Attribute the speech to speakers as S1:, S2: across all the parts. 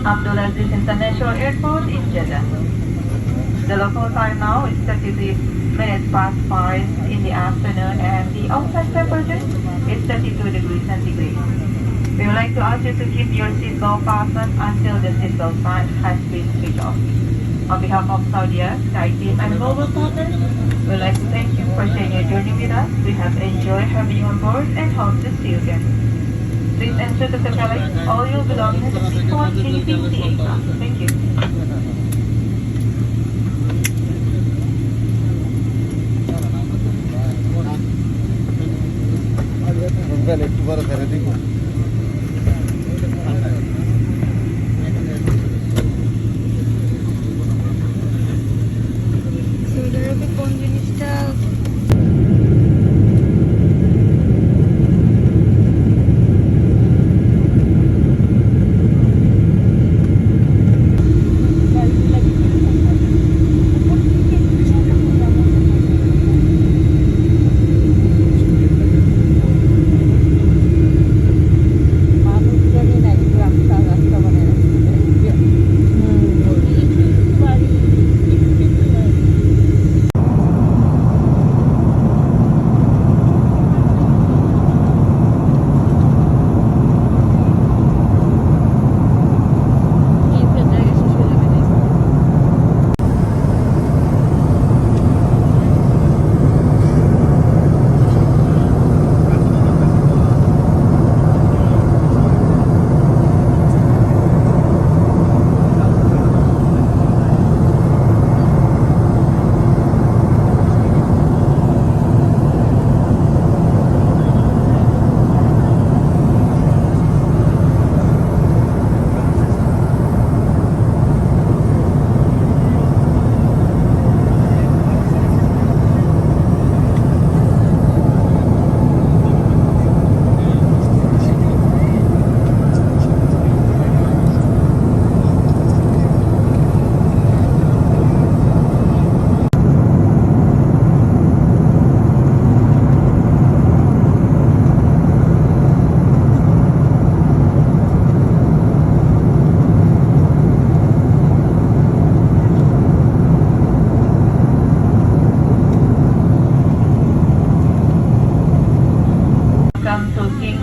S1: Abdulaziz International Airport in Jeddah. The local time now is 33 minutes past 5 in the afternoon and the outside temperature is 32 degrees centigrade. We would like to ask you to keep your seatbelt fastened until the seatbelt sign has been switched off. On behalf of Saudia, Sky Team and Global Partners, we would like to thank you for sharing your journey with us. We have enjoyed having you on board and hope to see you again. Please ensure to collect all your belongings before leaving the aircraft. Thank you.
S2: একটু বড় ফেলে দিব
S3: কোন জিনিসটা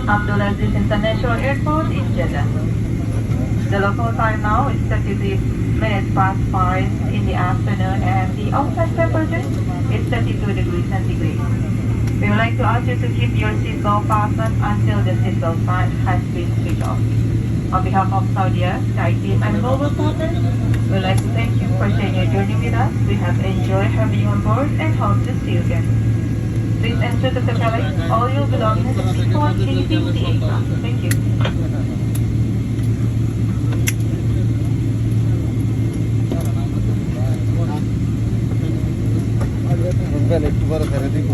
S1: Abdulaziz International Airport in Jeddah. The local time now is 33 minutes past 5 in the afternoon and the outside temperature is 32 degrees centigrade. We would like to ask you to keep your seatbelt fastened until the seatbelt sign has been switched off. On behalf of Saudia, Sky Team and Global Partners, we would like to thank you for sharing your journey with us. We have enjoyed having you on board and hope to see you again. Please ensure to collect all your belongings before leaving the aircraft. Thank you.
S2: একটু বড় ফেলে দিব